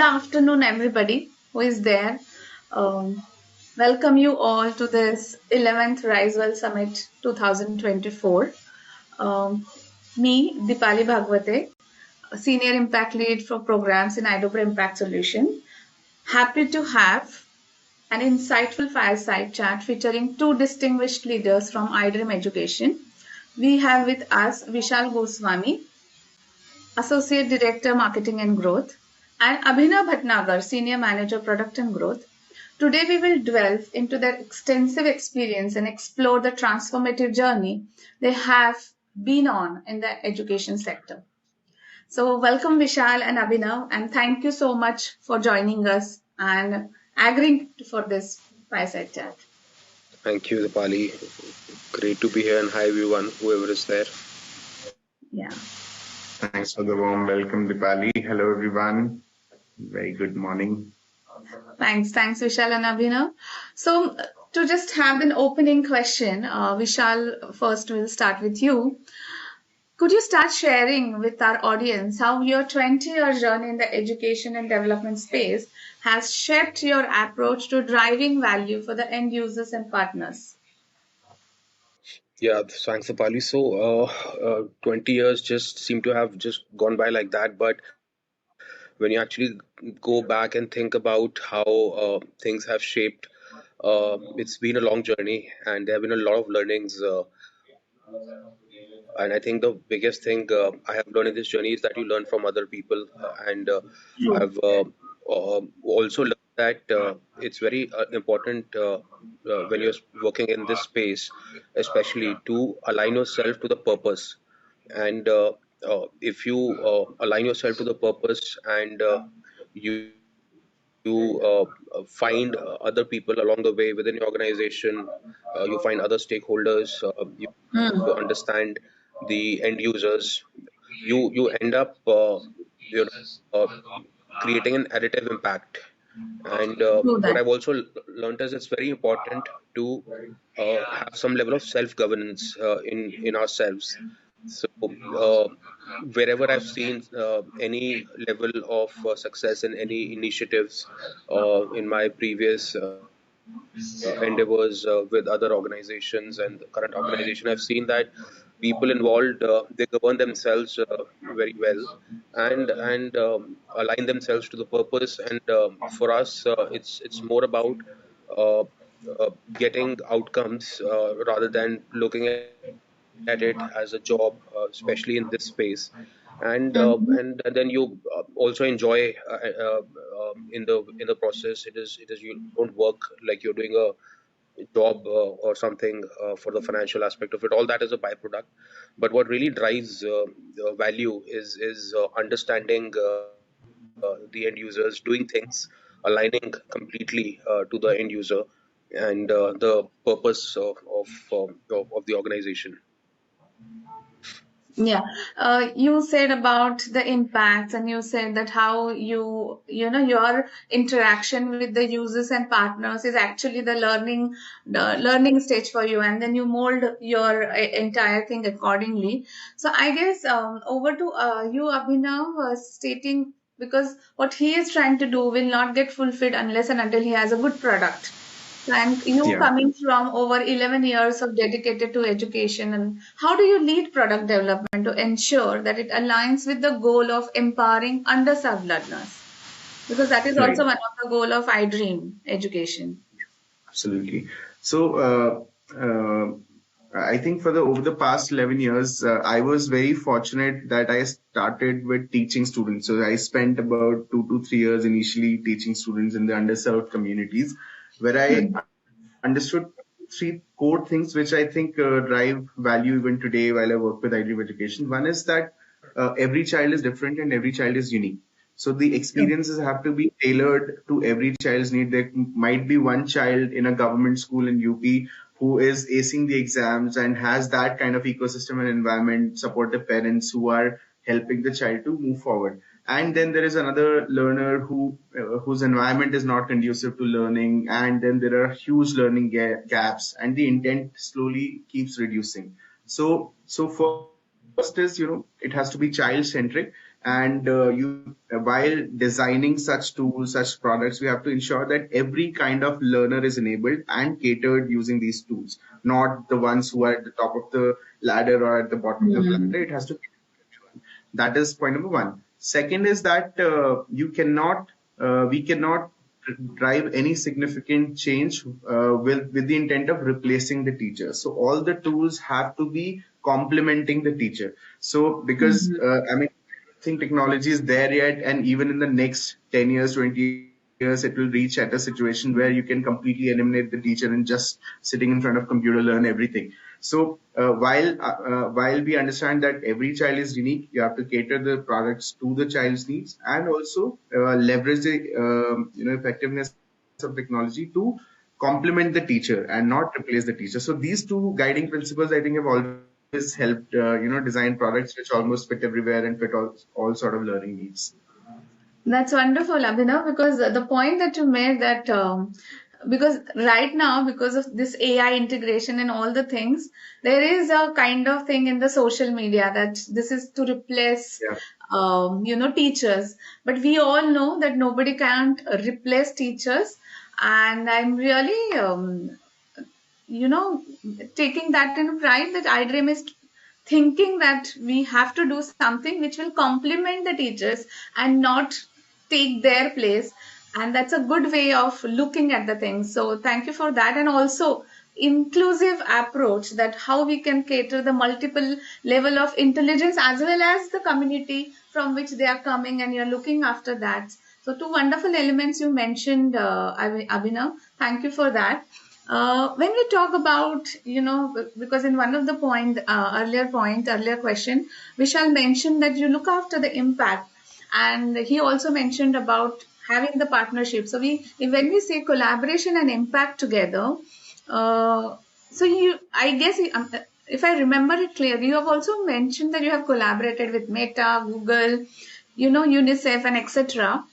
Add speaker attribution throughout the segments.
Speaker 1: afternoon, everybody who is there. Um, Welcome you all to this 11th Risewell Summit 2024. Um, Me, Dipali Bhagwate, a Senior Impact Lead for Programs in iDream Impact Solution. Happy to have an insightful fireside chat featuring two distinguished leaders from iDream Education. We have with us Vishal Goswami, Associate Director Marketing and Growth, and Abhinav Bhatnagar, Senior Manager Product and Growth. Today we will delve into their extensive experience and explore the transformative journey they have been on in the education sector. So welcome Vishal and Abhinav, and thank you so much for joining us and agreeing for this fireside chat.
Speaker 2: Thank you, Dipali. Great to be here, and hi everyone, whoever is there.
Speaker 1: Yeah.
Speaker 3: Thanks for the warm welcome, Dipali. Hello, everyone. Very good morning.
Speaker 1: Thanks, Vishal and Abhinav. So, to just have an opening question, Vishal, first we'll start with you. Could you start sharing with our audience how your 20-year journey in the education and development space has shaped your approach to driving value for the end users and partners?
Speaker 2: Yeah, thanks, Dipali. So, 20 years just seem to have just gone by like that, but when you actually go back and think about how things have shaped, it's been a long journey, and there have been a lot of learnings. And I think the biggest thing I have learned in this journey is that you learn from other people, and I've also learned that it's very important when you're working in this space, especially to align yourself to the purpose. And if you align yourself to the purpose and you find other people along the way within your organization, you find other stakeholders, you understand the end users, you end up you know uh, creating an additive impact. And
Speaker 1: Do
Speaker 2: what
Speaker 1: that.
Speaker 2: I've also learned is it's very important to have some level of self governance in ourselves. So wherever I've seen any level of success in any initiatives in my previous endeavors with other organizations and the current organization, I've seen that people involved, they govern themselves very well, and align themselves to the purpose. And for us, it's more about uh, getting outcomes rather than looking at it as a job, especially in this space. And
Speaker 1: Mhm.
Speaker 2: and then you also enjoy in the process. It is you don't work like you're doing a job or something for the financial aspect of it. All that is a byproduct. But what really drives the value is understanding the end users, doing things, aligning completely to the end user and the purpose of the organization.
Speaker 1: Yeah, you said about the impacts, and you said that how your interaction with the users and partners is actually the learning stage for you, and then you mold your entire thing accordingly. So I guess over to you, Abhinav, stating because what he is trying to do will not get fulfilled unless and until he has a good product. And you
Speaker 3: Yeah.
Speaker 1: coming from over 11 years of dedicated to education, and how do you lead product development to ensure that it aligns with the goal of empowering underserved learners? Because that is
Speaker 3: Right.
Speaker 1: also one of the goal of iDream education.
Speaker 3: Absolutely. So, I think for the over the past 11 years, I was very fortunate that I started with teaching students. So I spent about 2 to 3 years initially teaching students in the underserved communities, where I
Speaker 1: Hmm.
Speaker 3: understood three core things which I think drive value even today while I work with iDream Education. One is that every child is different and every child is unique. So the
Speaker 1: True.
Speaker 3: experiences have to be tailored to every child's need. There might be one child in a government school in UP who is acing the exams and has that kind of ecosystem and environment, supportive parents who are helping the child to move forward. And then there is another learner whose environment is not conducive to learning, and then there are huge learning gaps, and the intent slowly keeps reducing. So first is, it has to be child centric. And while designing such tools, such products, we have to ensure that every kind of learner is enabled and catered using these tools, not the ones who are at the top of the ladder or at the bottom of the
Speaker 1: Hmm.
Speaker 3: ladder. It has to be everyone. That is point number one. Second is that we cannot drive any significant change with the intent of replacing the teacher. So all the tools have to be complementing the teacher. So because
Speaker 1: Hmm.
Speaker 3: I mean, I think technology is there yet, and even in the next 10 years, 20 years, it will reach at a situation where you can completely eliminate the teacher and just sitting in front of computer learn everything. So while we understand that every child is unique, you have to cater the products to the child's needs, and also leverage the effectiveness of technology to complement the teacher and not replace the teacher. So these two guiding principles, I think, have always helped design products which almost fit everywhere and fit all sort of learning needs.
Speaker 1: That's wonderful, Abhinav, because the point that you made that because right now, because of this AI integration and all the things, there is a kind of thing in the social media that this is to replace,
Speaker 3: Yeah.
Speaker 1: teachers. But we all know that nobody can replace teachers, and I'm really, you know, taking that in pride that iDream is thinking that we have to do something which will complement the teachers and not take their place. And that's a good way of looking at the things. So thank you for that. And also inclusive approach that how we can cater the multiple level of intelligence as well as the community from which they are coming and you're looking after that. So two wonderful elements you mentioned, Abhinav. Thank you for that. When we talk about, because in one of the earlier question, Vishal mentioned that you look after the impact, and he also mentioned about having the partnership. So when we say collaboration and impact together, so I guess, if I remember it clearly, you have also mentioned that you have collaborated with Meta, Google, UNICEF, and etc.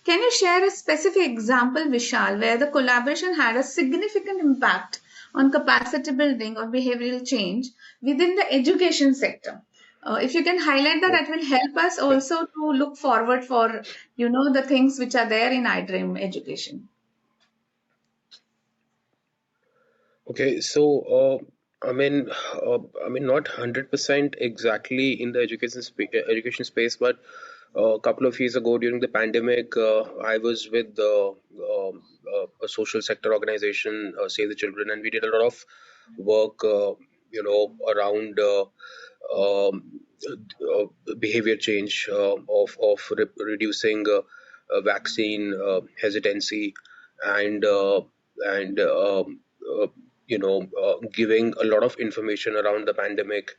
Speaker 1: Can you share a specific example, Vishal, where the collaboration had a significant impact on capacity building or behavioral change within the education sector? If you can highlight that, that will help us also to look forward for, the things which are there in iDream education.
Speaker 2: Okay, so not 100% exactly in the education space, but a couple of years ago during the pandemic, I was with a social sector organization, Save the Children, and we did a lot of work, around um, behavior change, of reducing vaccine hesitancy, and and uh, giving a lot of information around the pandemic,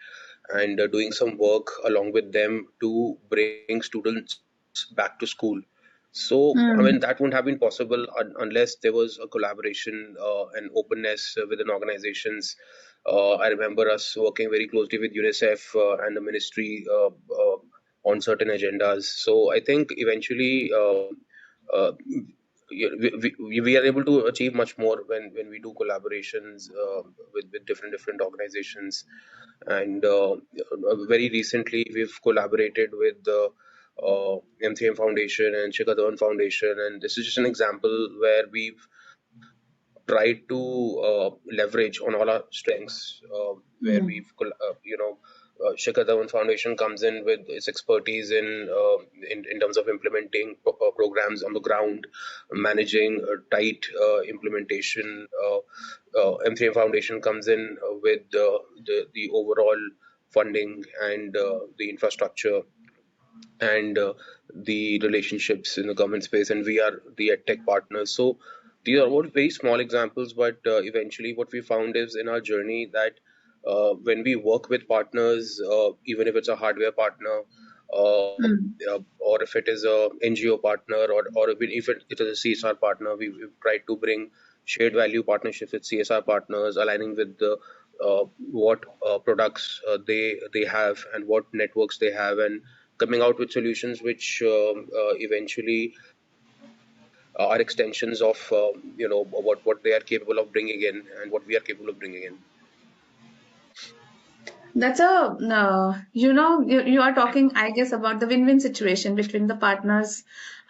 Speaker 2: and doing some work along with them to bring students back to school. So, I mean, that
Speaker 1: Hmm.
Speaker 2: wouldn't have been possible unless there was a collaboration and openness within organizations. I remember us working very closely with UNICEF and the ministry on certain agendas. So, I think eventually uh, we are able to achieve much more when we do collaborations with different organizations. And very recently, we've collaborated with the M3M Foundation and Shikhar Dhawan Foundation, and this is just an example where we've tried to leverage on all our strengths, where
Speaker 1: Hmm.
Speaker 2: we've Shikhar Dhawan Foundation comes in with its expertise in terms of implementing programs on the ground, managing tight implementation. M3M Foundation comes in with the overall funding and the infrastructure and the relationships in the government space, and we are the edtech partners. So these are all very small examples, but eventually, what we found is in our journey that when we work with partners, even if it's a hardware partner,
Speaker 1: Hmm.
Speaker 2: or if it is a NGO partner, or even if it is a CSR partner, we've tried to bring shared value partnerships with CSR partners, aligning with the what products they have and what networks they have, and coming out with solutions which eventually are extensions of what they are capable of bringing in and what we are capable of bringing in.
Speaker 1: That's a, you are talking, I guess, about the win-win situation between the partners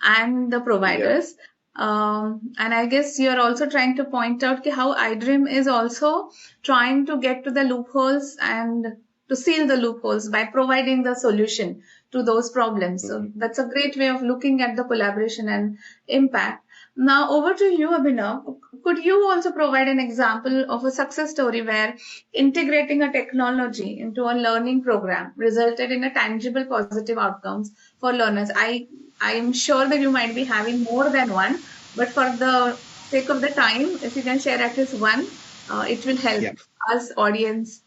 Speaker 1: and the
Speaker 3: Yeah.
Speaker 1: providers. And I guess you're also trying to point out how iDream is also trying to get to the loopholes and to seal the loopholes by providing the solution to those problems. So
Speaker 3: Mhm.
Speaker 1: that's a great way of looking at the collaboration and impact. Now, over to you, Abhinav. Could you also provide an example of a success story where integrating a technology into a learning program resulted in a tangible positive outcomes for learners? I am sure that you might be having more than one, but for the sake of the time, if you can share at least one, it will help
Speaker 3: Yeah.
Speaker 1: us audience.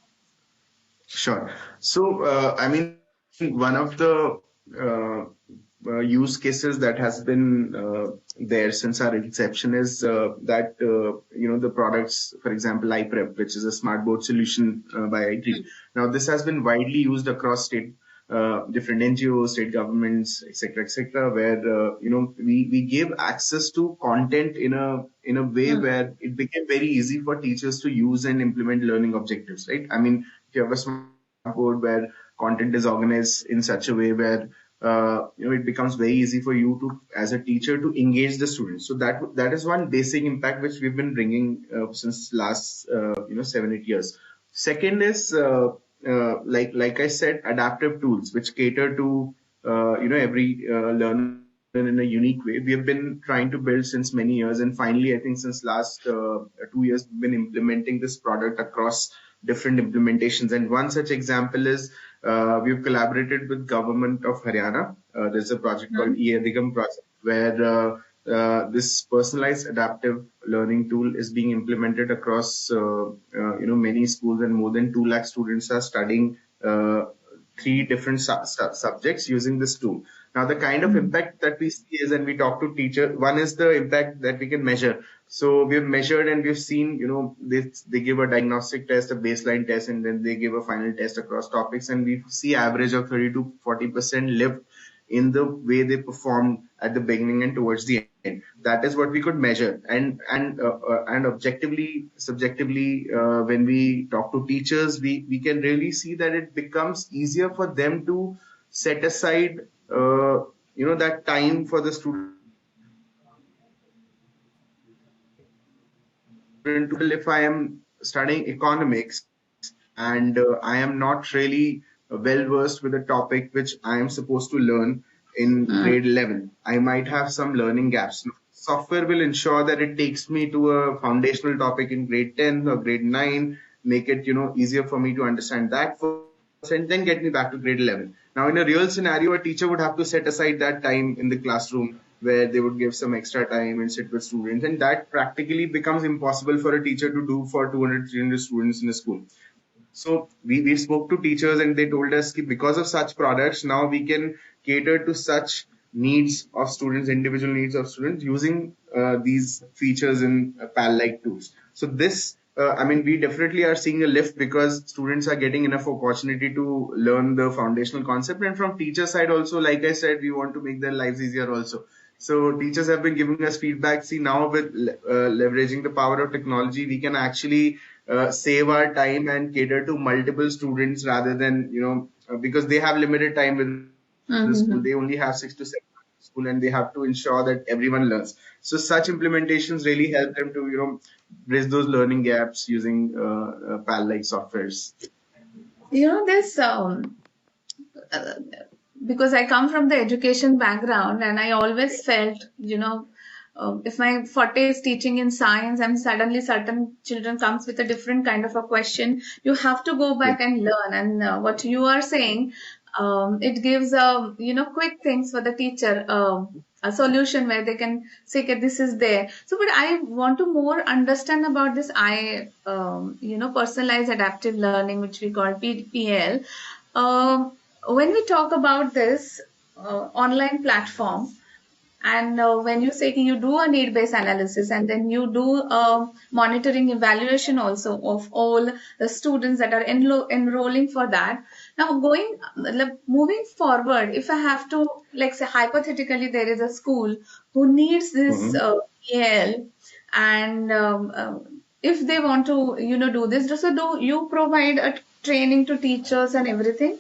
Speaker 3: Sure. So, I mean, one of the uh, use cases that has been there since our inception is that the products, for example, iPrep, which is a smart board solution by iDream. Now, this has been widely used across different NGOs, state governments, etc., where we give access to content in a way
Speaker 1: Mm,
Speaker 3: where it became very easy for teachers to use and implement learning objectives. Right? I mean, if you have a smart board where content is organized in such a way where it becomes very easy for you to, as a teacher, to engage the students. So that is one basic impact which we've been bringing since last 7-8 years. Second is like I said, adaptive tools which cater to every learner in a unique way. We have been trying to build since many years, and finally, I think since last 2 years, we've been implementing this product across different implementations. And one such example is we've collaborated with government of Haryana. There's a project called
Speaker 1: mm,
Speaker 3: iDream project where this personalized adaptive learning tool is being implemented across many schools, and more than 2 lakh students are studying three different subjects using this tool. Now, the kind of
Speaker 1: mm,
Speaker 3: impact that we see is, and we talk to teacher, one is the impact that we can measure. So we've measured and we've seen, they give a diagnostic test, a baseline test, and then they give a final test across topics, and we see average of 30 to 40% lift in the way they performed at the beginning and towards the end. That is what we could measure. And objectively, subjectively, when we talk to teachers, we can really see that it becomes easier for them to set aside that time for the student to learn. If I am studying economics and I am not really well versed with a topic which I am supposed to learn in
Speaker 1: mm.
Speaker 3: grade 11, I might have some learning gaps. Software will ensure that it takes me to a foundational topic in grade 10 or grade 9, make it easier for me to understand that first, and then get me back to grade 11. Now, in a real scenario, a teacher would have to set aside that time in the classroom where they would give some extra time and sit with students, and that practically becomes impossible for a teacher to do for 200, 300 students in a school. So we spoke to teachers and they told us that because of such products, now we can cater to such needs of students, individual needs of students, using these features in PAL-like tools. So this, I mean, we definitely are seeing a lift because students are getting enough opportunity to learn the foundational concept. And from teacher side also, like I said, we want to make their lives easier also. So teachers have been giving us feedback. See, now with leveraging the power of technology, we can actually save our time and cater to multiple students rather than, because they have limited time with the school. They only have
Speaker 1: Mm-hmm.
Speaker 3: 6 to 7 hours in school, and they have to ensure that everyone learns. So such implementations really help them to, bridge those learning gaps using PAL-like softwares.
Speaker 1: This uh, because I come from the education background and I always felt, if my forte is teaching in science and suddenly certain children comes with a different kind of a question, you have to go
Speaker 3: Yeah.
Speaker 1: back and learn. And what you are saying, it gives, quick things for the teacher, a solution where they can say, okay, this is there. So, but I want to more understand about this personalized adaptive learning, which we call PPL. When we talk about this online platform, and when you say you do a need-based analysis and then you do monitoring evaluation also of all the students that are enrolling for that. Now, moving forward, if I have to, like say hypothetically, there is a school who needs this
Speaker 3: Mhm.
Speaker 1: PL, and if they want to, do this, so do you provide a training to teachers and everything?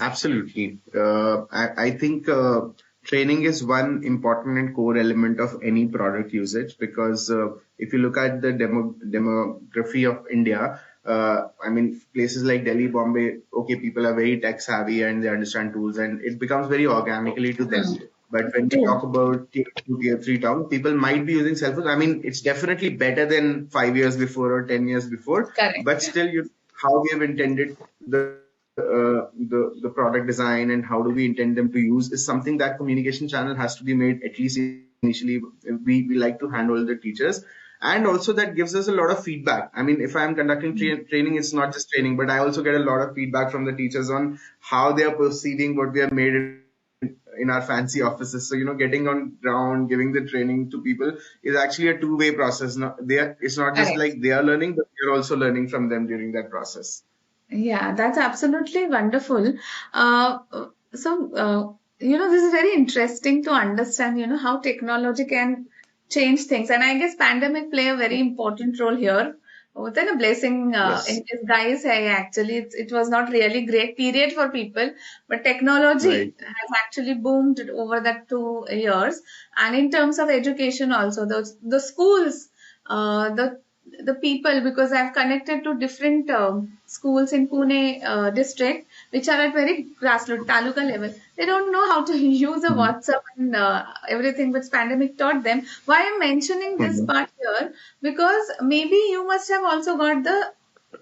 Speaker 3: Absolutely. I think training is one important and core element of any product usage because if you look at the demography of India, I mean, places like Delhi, Bombay, okay, people are very tech savvy and they understand tools and it becomes very organically to them.
Speaker 1: Hmm.
Speaker 3: But when we
Speaker 1: True.
Speaker 3: talk about tier two, tier three town, people might be using cell phones. I mean, it's definitely better than 5 years before or 10 years before, but
Speaker 1: Correct.
Speaker 3: still, how we have intended the product design and how do we intend them to use is something that communication channel has to be made at least initially. We like to handle the teachers, and also that gives us a lot of feedback. I mean, if I'm conducting training, it's not just training, but I also get a lot of feedback from the teachers on how they are perceiving what we have made in our fancy offices. So, getting on ground, giving the training to people is actually a two-way process. It's not just
Speaker 1: Correct.
Speaker 3: like they are learning, but we're also learning from them during that process.
Speaker 1: Yeah, that's absolutely wonderful. Uh, this is very interesting to understand, how technology can change things. And I guess pandemic play a very important role here. Within a blessing
Speaker 3: Yes.
Speaker 1: in disguise, actually, it was not really great period for people, but technology
Speaker 3: Right.
Speaker 1: has actually boomed over that 2 years. And in terms of education also, the schools, the people, because I've connected to different schools in Pune district, which are at very grassroots taluka level. They don't know how to use a
Speaker 3: Mhm.
Speaker 1: WhatsApp and everything, which pandemic taught them. Why I'm mentioning this
Speaker 3: Mhm.
Speaker 1: part here? Because maybe you must have also got the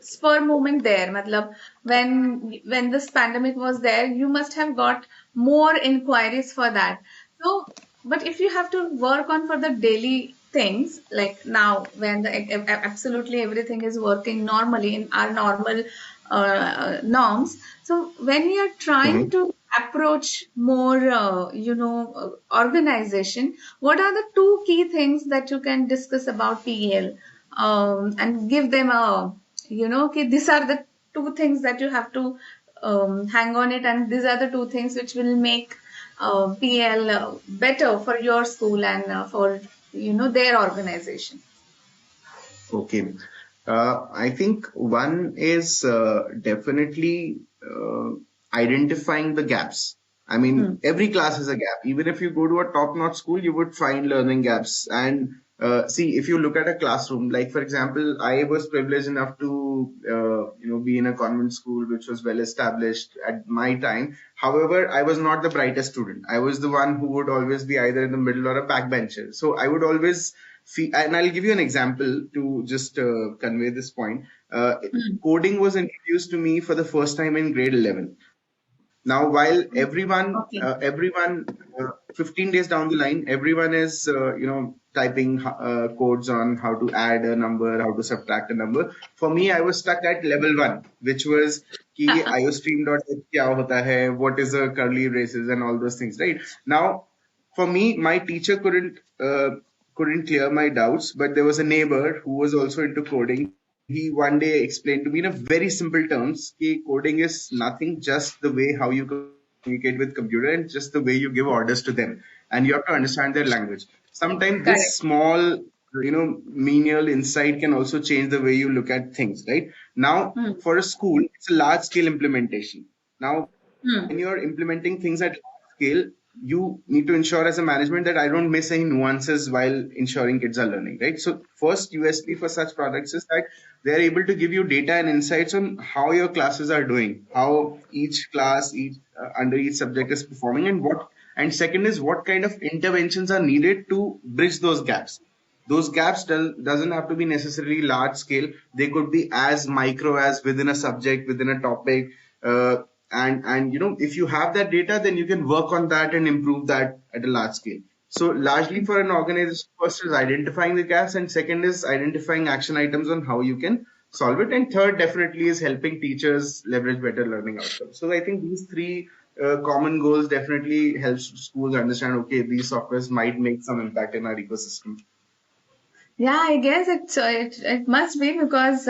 Speaker 1: spur moment there. Matlab, when this pandemic was there, you must have got more inquiries for that. So, but if you have to work on for the daily things like now when absolutely everything is working normally in our normal norms, so when you're trying
Speaker 3: Mhm.
Speaker 1: to approach more organization, what are the two key things that you can discuss about PEL, and give them a, okay, these are the two things that you have to hang on it, and these are the two things which will make PL better for your school and for their organization.
Speaker 3: Okay. I think one is definitely identifying the gaps. I
Speaker 1: Hmm.
Speaker 3: mean, every class is a gap. Even if you go to a top-notch school, you would find learning gaps. And see, if you look at a classroom, like for example, I was privileged enough to be in a convent school which was well established at my time. However, I was not the brightest student. I was the one who would always be either in the middle or a backbencher. So I would always and I'll give you an example to just convey this point.
Speaker 1: Hmm.
Speaker 3: Coding was introduced to me for the first time in grade 11. Now, while
Speaker 1: Okay.
Speaker 3: everyone, 15 days down the line, everyone is, typing codes on how to add a number, how to subtract a number. For me, I was stuck at level one, which was कि iostream.h क्या होता है, what is a curly braces and all those things, right? Now, for me, my teacher couldn't clear my doubts, but there was a neighbor who was also into coding. He one day explained to me in a very simple terms that coding is nothing, just the way how you communicate with computer and just the way you give orders to them, and you have to understand their language. Sometimes this
Speaker 1: Correct.
Speaker 3: small menial insight can also change the way you look at things, right? Now,
Speaker 1: Hmm.
Speaker 3: for a school, it's a large scale implementation. Now, when
Speaker 1: Hmm.
Speaker 3: you're implementing things at large scale, you need to ensure as a management that I don't miss any nuances while ensuring kids are learning, right? So first USP for such products is that they're able to give you data and insights on how your classes are doing, how each class, each under each subject is performing, and second is what kind of interventions are needed to bridge those gaps. Those gaps doesn't have to be necessarily large scale. They could be as micro as within a subject, within a topic. And if you have that data, then you can work on that and improve that at a large scale. So largely for an organization, first is identifying the gaps, and second is identifying action items on how you can solve it. And third definitely is helping teachers leverage better learning outcomes. So I think these three common goals definitely helps schools understand, okay, these softwares might make some impact in our ecosystem.
Speaker 1: Yeah, I guess it must be because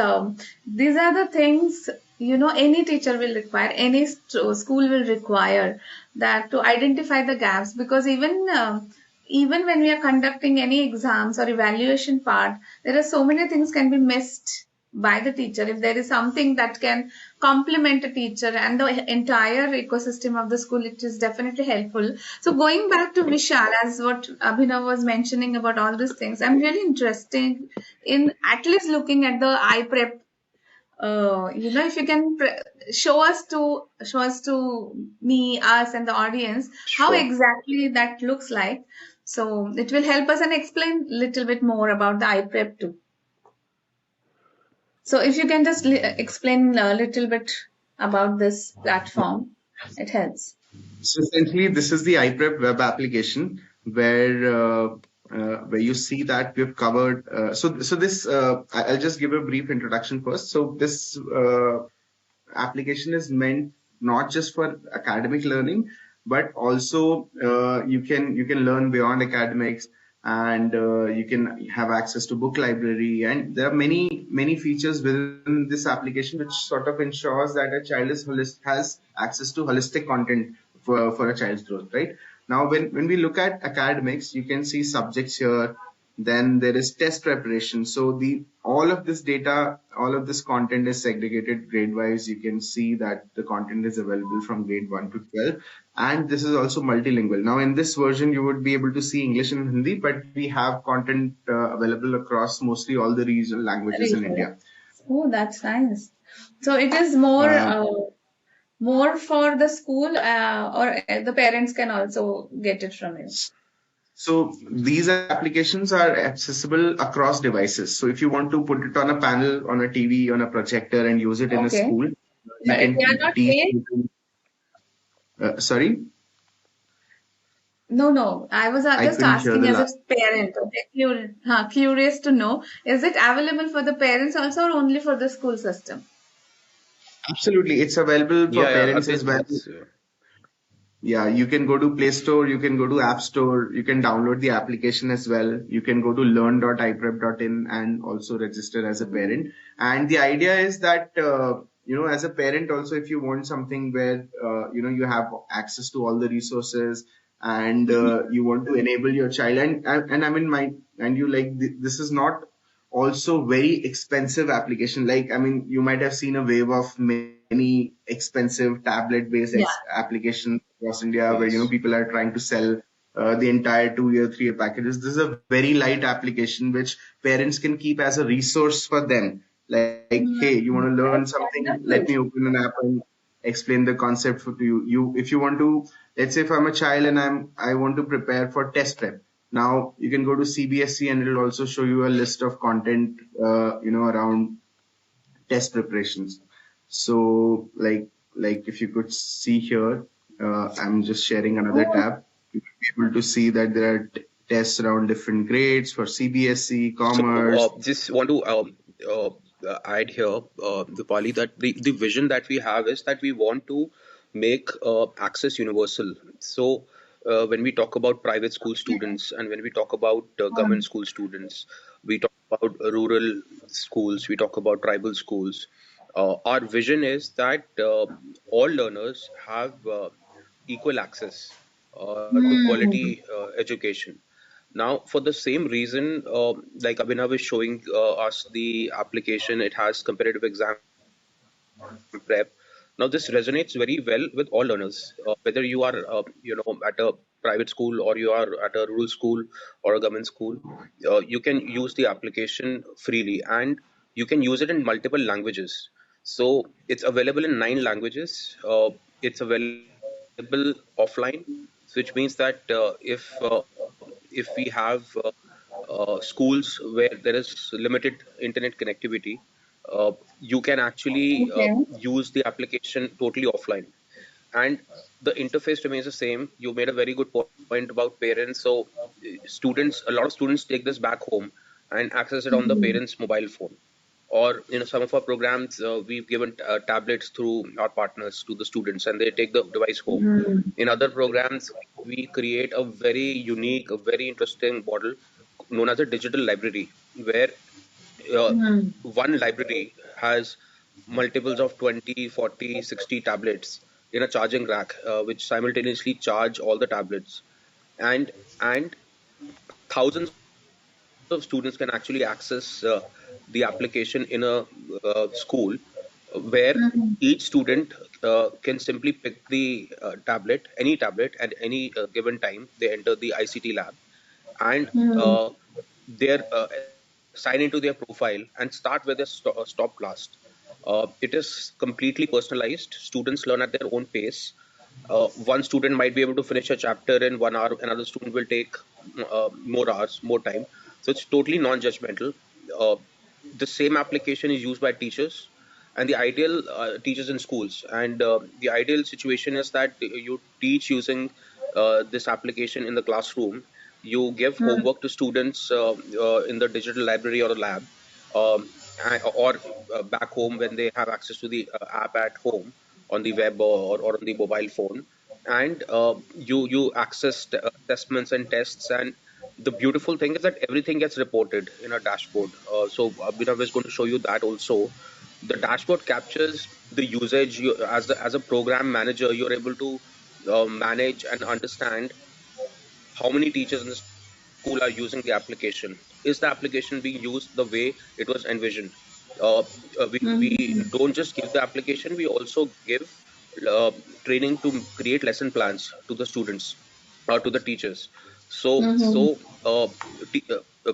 Speaker 1: these are the things any teacher will require, any school will require, that to identify the gaps, because even when we are conducting any exams or evaluation part, there are so many things can be missed by the teacher, if there is something that can complement a teacher and the entire ecosystem of the school, it is definitely helpful. So going back to Vishal, as what Abhinav was mentioning about all these things, I'm really interested in at least looking at the iPrep. If you can show us to me, us, and the audience how
Speaker 2: Sure.
Speaker 1: exactly that looks like. So it will help us and explain little bit more about the iPrep too. So if you can just explain a little bit about this platform, it helps.
Speaker 3: So essentially, this is the iPrep web application where you see that we've covered. I'll just give a brief introduction first. So this application is meant not just for academic learning, but also you can learn beyond academics, and you can have access to book library, and there are many features within this application which sort of ensures that a child has access to holistic content for a child's growth, right? Now when we look at academics, you can see subjects here, then there is test preparation. So the all of this data, all of this content is segregated grade wise. You can see that the content is available from grade 1 to 12. And this is also multilingual. Now in this version, you would be able to see English and Hindi, but we have content available across mostly all the regional languages in
Speaker 1: Very
Speaker 3: India.
Speaker 1: Oh, that's nice. So it is more
Speaker 3: Uh,
Speaker 1: more for the school, or the parents can also get it from you.
Speaker 3: so these applications are accessible across devices. So if you want to put it on a panel, on a TV, on a projector and use it in a
Speaker 1: Okay,
Speaker 3: school, you
Speaker 1: but they are
Speaker 3: can
Speaker 1: not
Speaker 3: teach
Speaker 1: paid.
Speaker 3: using, sorry,
Speaker 1: No, no. I was
Speaker 3: I
Speaker 1: just
Speaker 3: couldn't hear
Speaker 1: asking
Speaker 3: the
Speaker 1: as a
Speaker 3: last.
Speaker 1: parent. Okay, curious to know, is it available for the parents also or only for the school system?
Speaker 3: Absolutely, it's available for
Speaker 2: Yeah,
Speaker 3: parents as
Speaker 2: again,
Speaker 3: well.
Speaker 2: it's
Speaker 3: Yeah, you can go to Play Store, you can go to App Store, you can download the application as well. You can go to learn.iprep.in and also register as a parent. And the idea is that, as a parent also, if you want something where, you have access to all the resources, and you want to enable your child, and I mean, and you like, this is not also very expensive application. Like, I mean, you might have seen a wave of many expensive tablet-based
Speaker 1: Yeah.
Speaker 3: applications across India where
Speaker 2: yes.
Speaker 3: people are trying to sell the entire 2 year, 3 year packages. This is a very light application which parents can keep as a resource for them. Like, hey, you want to learn
Speaker 1: That's
Speaker 3: something? Let
Speaker 1: wonderful.
Speaker 3: me open an app and explain the concept to you. If you want to, let's say if I'm a child and I want to prepare for test prep. Now you can go to CBSE and it'll also show you a list of content, around test preparations. So like if you could see here, I'm just sharing another
Speaker 1: Oh,
Speaker 3: tab. You'll be able to see that there are tests around different grades for CBSE,
Speaker 2: So,
Speaker 3: commerce.
Speaker 2: just want to add here, Vipali, that the vision that we have is that we want to make access universal. So, when we talk about private school students and when we talk about government
Speaker 1: um,
Speaker 2: school students, we talk about rural schools, we talk about tribal schools. Our vision is that all learners have equal access to
Speaker 1: hmm.
Speaker 2: quality education. Now, for the same reason, like Abhinav is showing us the application, it has competitive exam prep. Now, this resonates very well with all learners, whether you are, at a private school or you are at a rural school or a government school. You can use the application freely, and you can use it in multiple languages. So, it's available in 9 languages. It's available offline, which means that if we have schools where there is limited internet connectivity, you can actually
Speaker 1: Okay.
Speaker 2: use the application totally offline, and the interface remains the same. You made a very good point about parents. So, a lot of students take this back home and access it on the
Speaker 1: Hmm.
Speaker 2: parents' mobile phone. Or, some of our programs, we've given tablets through our partners to the students, and they take the device home.
Speaker 1: Hmm.
Speaker 2: In other programs, we create a very unique, a very interesting model known as a digital library, where uh,
Speaker 1: Hmm.
Speaker 2: one library has multiples of 20, 40, 60 tablets in a charging rack, which simultaneously charge all the tablets, and thousands of students can actually access the application in a school where
Speaker 1: Mhm.
Speaker 2: each student can simply pick the tablet, any tablet, at any given time. They enter the ICT lab and
Speaker 1: Mhm.
Speaker 2: they're sign into their profile and start where they stop last. It is completely personalized. Students learn at their own pace. One student might be able to finish a chapter in 1 hour, another student will take more hours, more time. So it's totally non-judgmental. Uh, the same application is used by teachers and the ideal teachers in schools. And the ideal situation is that you teach using this application in the classroom. You give
Speaker 1: Mhm.
Speaker 2: homework to students in the digital library or a lab, um, or back home when they have access to the app at home on the web or on the mobile phone, and you access assessments and tests. And the beautiful thing is that everything gets reported in a dashboard. So Abhinav is going to show you that also. The dashboard captures the usage. As a program manager, you're able to manage and understand how many teachers in the school are using the application. Is the application being used the way it was envisioned? uh, we
Speaker 1: Mhm.
Speaker 2: don't just give the application, we also give uh, training to create lesson plans to the students or to the teachers.
Speaker 1: Mhm.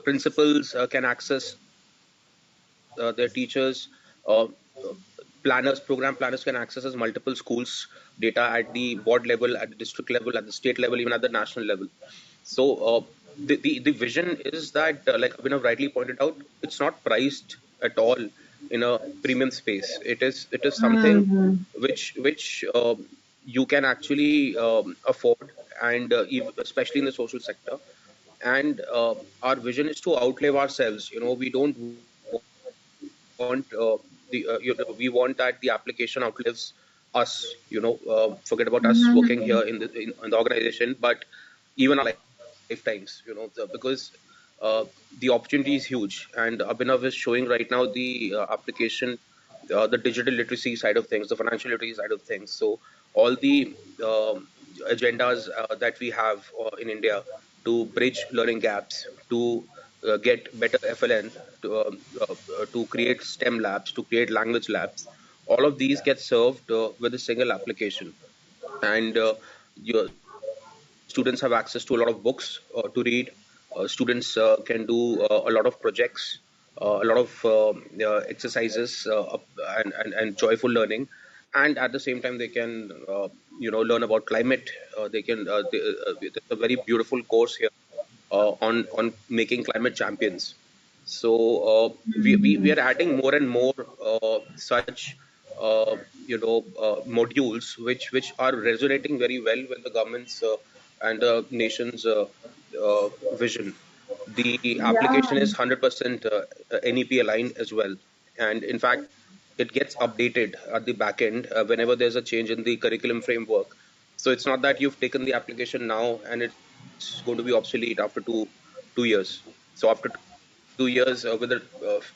Speaker 2: Principals can access their teachers. uh, uh, Planners, program planners can access as multiple schools data at the board level, at the district level, at the state level, even at the national level. So the vision is that, like Abhinav rightly pointed out, it's not priced at all in a premium space. It is something
Speaker 1: Mhm.
Speaker 2: which you can actually afford, and especially in the social sector. And our vision is to outlive ourselves. We don't want we want that the application outlives us. Forget about us working here
Speaker 1: Mhm.
Speaker 2: in the organization, but even our lifetimes. Because the opportunity is huge, and Abhinav is showing right now the application, the digital literacy side of things, the financial literacy side of things. So all the agendas that we have in India to bridge learning gaps, to get better FLN, to create STEM labs, to create language labs, all of these get served with a single application. And your students have access to a lot of books to read. Students can do a lot of projects, a lot of exercises, and joyful learning. And at the same time, they can learn about climate. There's a very beautiful course here on making climate champions. So we are adding more and more such modules which are resonating very well with the government's and the nation's vision. The application
Speaker 1: Yeah.
Speaker 2: is 100% NEP aligned as well, and in fact, it gets updated at the back end whenever there's a change in the curriculum framework. So it's not that you've taken the application now and it's going to be obsolete after two years. So after 2 years, with a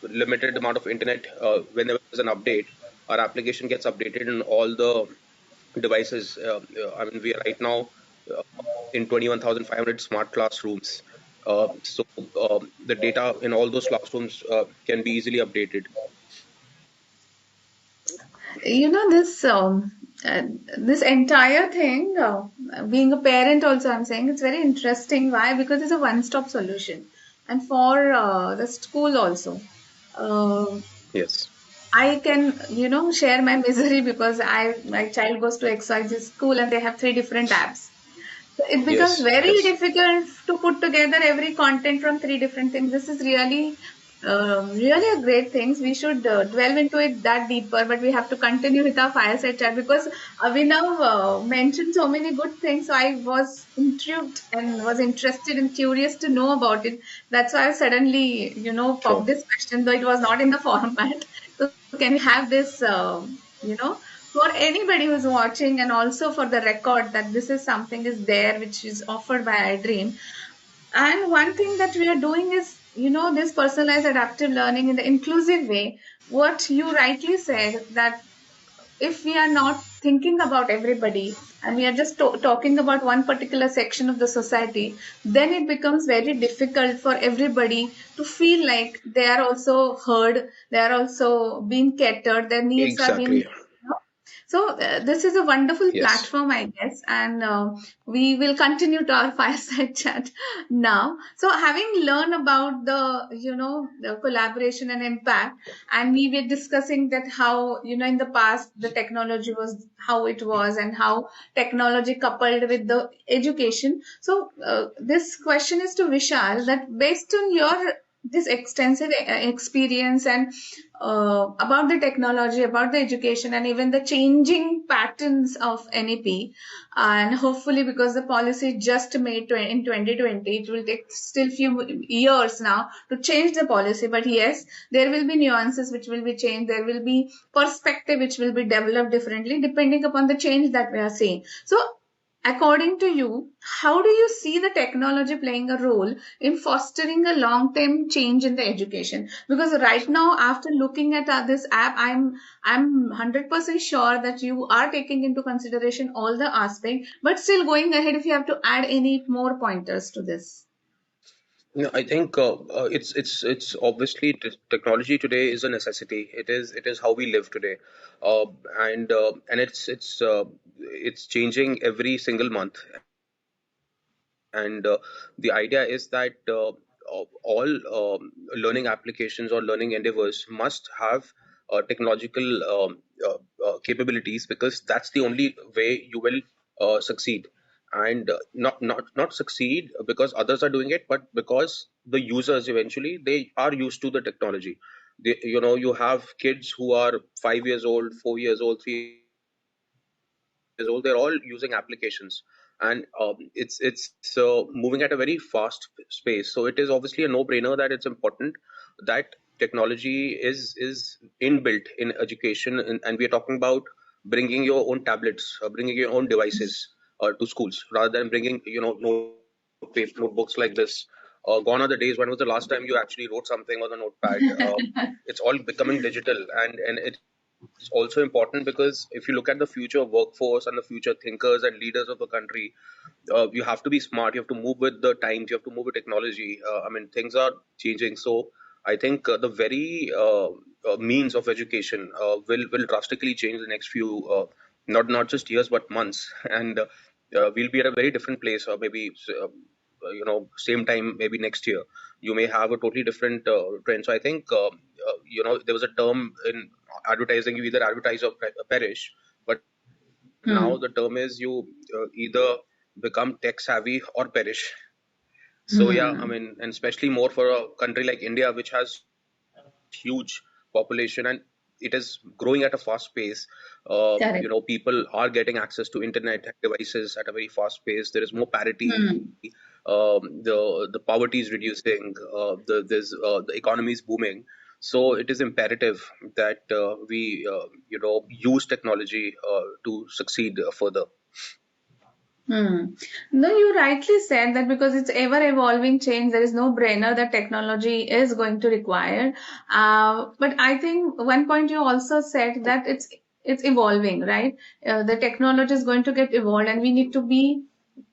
Speaker 2: limited amount of internet, whenever there's an update, our application gets updated in all the devices. I mean, we are right now uh, in 21,500 smart classrooms. The data in all those classrooms can be easily updated.
Speaker 1: This uh, this entire thing, being a parent also, I'm saying it's very interesting. Why? Because it's a one-stop solution, and for the school also. Uh,
Speaker 2: Yes.
Speaker 1: I can, share my misery because my child goes to XYZ school and they have three different apps. So it becomes
Speaker 2: Yes.
Speaker 1: very
Speaker 2: Yes.
Speaker 1: difficult to put together every content from three different things. This is really a great thing. We should delve into it that deeper, but we have to continue with our fireside chat because Avinav mentioned so many good things. So I was intrigued and was interested and curious to know about it. That's why I suddenly,
Speaker 2: Sure.
Speaker 1: popped this question, though it was not in the format. So can we have this, for anybody who's watching and also for the record that this is something is there which is offered by iDream. And one thing that we are doing is, this personalized adaptive learning in the inclusive way. What you rightly said that if we are not thinking about everybody and we are just talking about one particular section of the society, then it becomes very difficult for everybody to feel like they are also heard, they are also being catered, their needs are being,
Speaker 2: Exactly.
Speaker 1: so this is a wonderful
Speaker 2: Yes.
Speaker 1: platform, I guess, and we will continue to our fireside chat now. So, having learned about the collaboration and impact, and we were discussing that how in the past the technology was how it was, and how technology coupled with the education. So, this question is to Vishal that based on your this extensive experience and about the technology, about the education, and even the changing patterns of NEP. And hopefully, because the policy just made in 2020, it will take still few years now to change the policy. But yes, there will be nuances which will be changed. There will be perspective which will be developed differently depending upon the change that we are seeing. So, according to you, how do you see the technology playing a role in fostering a long-term change in the education? Because right now, after looking at this app, I'm 100% sure that you are taking into consideration all the aspects. But still, going ahead, if you have to add any more pointers to this.
Speaker 2: No, I think it's obviously technology today is a necessity. It is how we live today, and it's changing every single month. And the idea is that all learning applications or learning endeavors must have technological capabilities, because that's the only way you will succeed. And not succeed because others are doing it, but because the users eventually they are used to the technology. You have kids who are 5 years old, 4 years old, 3 years old, they're all using applications. And it's moving at a very fast space, so it is obviously a no-brainer that it's important that technology is inbuilt in education. And we are talking about bringing your own tablets, bringing your own devices to schools, rather than bringing notebooks like this. Gone are the days, when was the last time you actually wrote something on a notepad? It's all becoming digital. And it's also important because if you look at the future workforce and the future thinkers and leaders of the country, you have to be smart, you have to move with the times, you have to move with technology. Things are changing. So I think the very means of education will drastically change the next few, not just years but months. And we'll be at a very different place, or maybe same time, maybe next year you may have a totally different trend. So I think there was a term in advertising: you either advertise or perish. But now the term is you either become tech savvy or perish. So yeah, and
Speaker 1: Hmm.
Speaker 2: especially more for a country like India, which has huge population, and it is growing at a fast pace. People
Speaker 1: Correct.
Speaker 2: are getting access to internet devices at a very fast pace. There is more parity.
Speaker 1: Hmm.
Speaker 2: The poverty is reducing. The economy is booming. So it is imperative that we use technology to succeed further.
Speaker 1: Hmm. No, you rightly said that because it's ever evolving change, there is no brainer that technology is going to require. But I think one point you also said that it's evolving, right? The technology is going to get evolved, and we need to be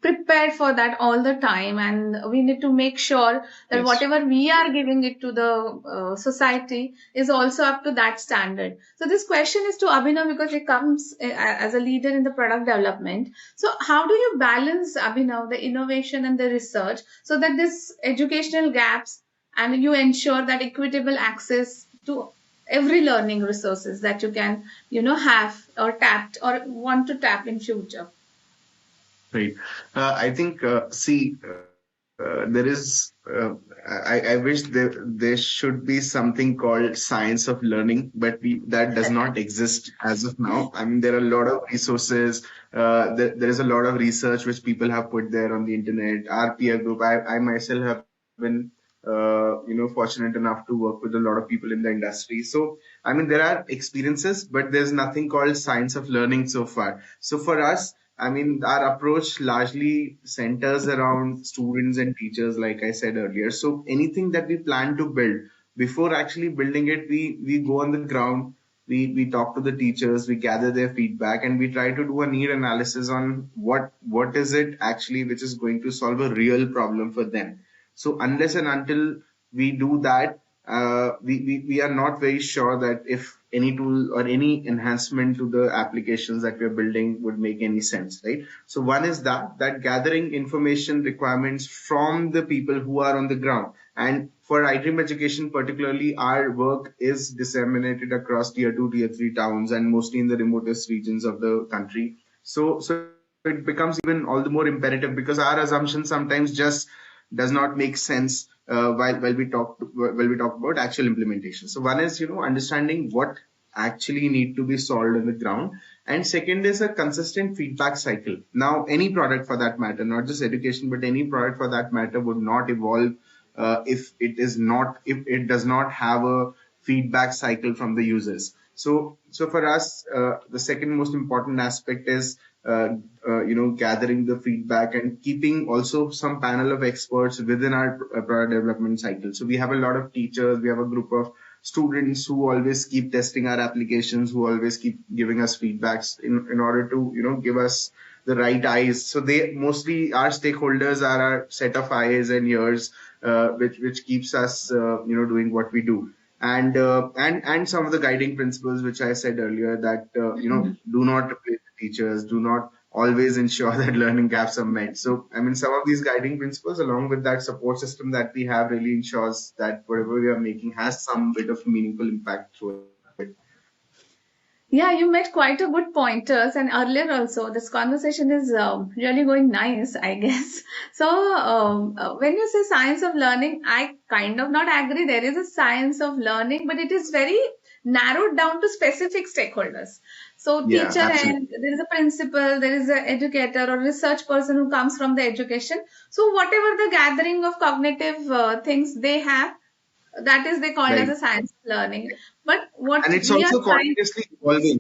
Speaker 1: prepared for that all the time, and we need to make sure that
Speaker 2: Yes.
Speaker 1: whatever we are giving it to the society is also up to that standard. So this question is to Abhinav because it comes as a leader in the product development. So how do you balance, Abhinav, the innovation and the research so that this educational gaps, and you ensure that equitable access to every learning resources that you can have or tapped or want to tap in future?
Speaker 3: Right. I think, there is, I wish there should be something called science of learning, but that does not exist as of now. I mean, there are a lot of resources. There is a lot of research which people have put there on the internet. Our peer group, I myself have been, fortunate enough to work with a lot of people in the industry. So, I mean, there are experiences, but there's nothing called science of learning so far. So for us, I mean, our approach largely centers around students and teachers, like I said earlier. So anything that we plan to build, before actually building it, we go on the ground, we talk to the teachers, we gather their feedback, and we try to do a need analysis on what is it actually which is going to solve a real problem for them. So unless and until we do that, we are not very sure that if any tool or any enhancement to the applications that we are building would make any sense, right? So one is that gathering information requirements from the people who are on the ground. And for iDream Education particularly, our work is disseminated across tier 2, tier 3 towns and mostly in the remotest regions of the country. So it becomes even all the more imperative because our assumption sometimes just does not make sense while we talk about actual implementation. So one is understanding what actually need to be solved on the ground, and second is a consistent feedback cycle. Now any product for that matter, not just education but any product for that matter, would not evolve if it does not have a feedback cycle from the users. So for us, the second most important aspect is gathering the feedback and keeping also some panel of experts within our product development cycle. So we have a lot of teachers, we have a group of students who always keep testing our applications, who always keep giving us feedbacks in order to give us the right eyes. So they mostly, our stakeholders are our set of eyes and ears, which keeps us doing what we do. And some of the guiding principles which I said earlier, that do not replace the teachers, do not always ensure that learning gaps are met. So I mean, some of these guiding principles along with that support system that we have really ensures that whatever we are making has some bit of meaningful impact through it.
Speaker 1: Yeah, you made quite a good pointers, and earlier also this conversation is really going nice, I guess. So when you say science of learning, I kind of not agree. There is a science of learning, but it is very narrowed down to specific stakeholders. So
Speaker 3: Yeah,
Speaker 1: teacher, and
Speaker 3: absolutely.
Speaker 1: there is a principal, there is an educator or research person who comes from the education. So whatever the gathering of cognitive things they have, that is they called as
Speaker 3: Right.
Speaker 1: a science of learning. But what
Speaker 3: And it's
Speaker 1: we are
Speaker 3: also
Speaker 1: trying,
Speaker 3: continuously evolving.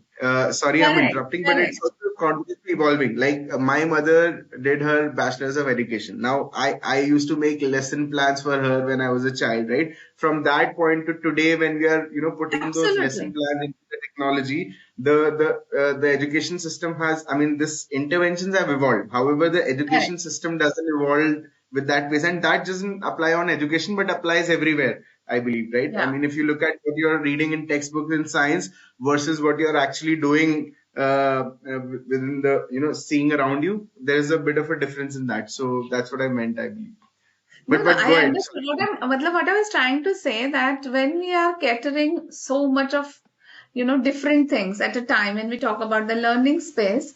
Speaker 3: Sorry, I'm
Speaker 1: correct,
Speaker 3: interrupting, but it's
Speaker 1: correct.
Speaker 3: also continuously evolving. Like my mother did her bachelor's of education. Now, I used to make lesson plans for her when I was a child, right? From that point to today, when we are, putting those lesson
Speaker 1: Absolutely.
Speaker 3: plans into the technology, the education system has, I mean, this interventions have evolved. However, the
Speaker 1: Correct.
Speaker 3: education system doesn't evolve with that pace, and that doesn't apply on education, but applies everywhere. I believe, right? I
Speaker 1: Yeah.
Speaker 3: mean, if you look at what you're reading in textbooks in science versus what you're actually doing within the, seeing around you, there's a bit of a difference in that. So that's what I meant, I believe.
Speaker 1: No, no,
Speaker 3: But
Speaker 1: I
Speaker 3: go ahead.
Speaker 1: understood. What I was trying to say, that when we are catering so much of, different things at a time, when we talk about the learning space,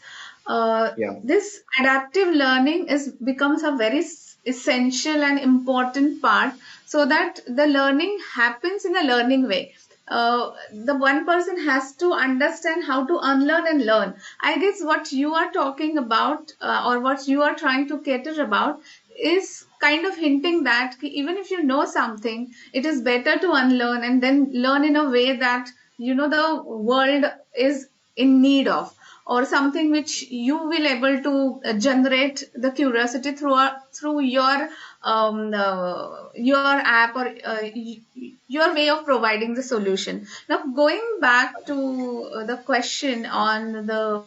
Speaker 3: Yeah,
Speaker 1: this adaptive learning is becomes a very essential and important part, so that the learning happens in a learning way. The one person has to understand how to unlearn and learn. I guess what you are talking about, or what you are trying to cater about, is kind of hinting that even if you know something, it is better to unlearn and then learn in a way that the world is in need of, or something which you will able to generate the curiosity through your app, or your way of providing the solution. Now going back to the question on the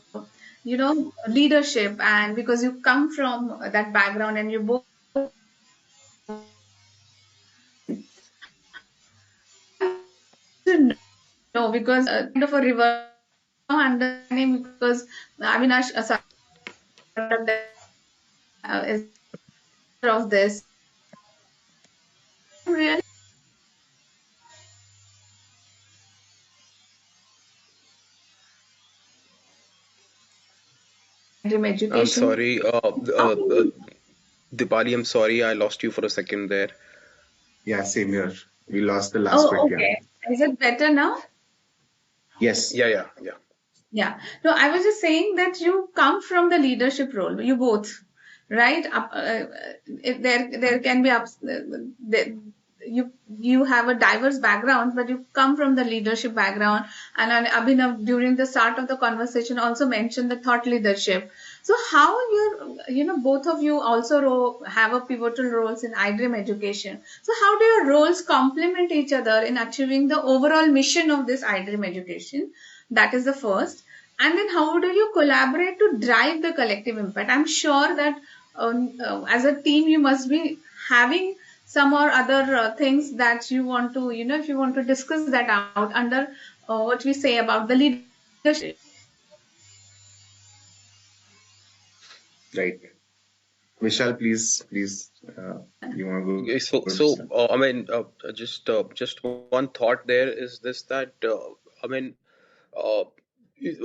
Speaker 1: leadership, and because you come from that background and you both to know, because kind of a reverse understanding, because Avinash is of this. Really, dream
Speaker 2: I'm
Speaker 1: education.
Speaker 2: sorry, Dipali, I'm sorry, I lost you for a second there.
Speaker 3: yeah, same here. We lost the last bit,
Speaker 1: Oh,
Speaker 3: yeah.
Speaker 1: okay. Is it better now?
Speaker 3: Yes.
Speaker 2: Yeah, yeah, yeah.
Speaker 1: Yeah. No, I was just saying that you come from the leadership role. You both, right? If there can be ups. You have a diverse background, but you come from the leadership background. And Abhinav, during the start of the conversation, also mentioned the thought leadership. So how both of you also have a pivotal roles in iDream education. So how do your roles complement each other in achieving the overall mission of this iDream education? That is the first. And then how do you collaborate to drive the collective impact? I'm sure that as a team you must be having some or other things that you want to, if you want to discuss that out under what we say about the leadership.
Speaker 3: Right. Vishal, please, you want to go
Speaker 2: Okay,
Speaker 3: first?
Speaker 2: I mean, just one thought there is this, that I mean, uh,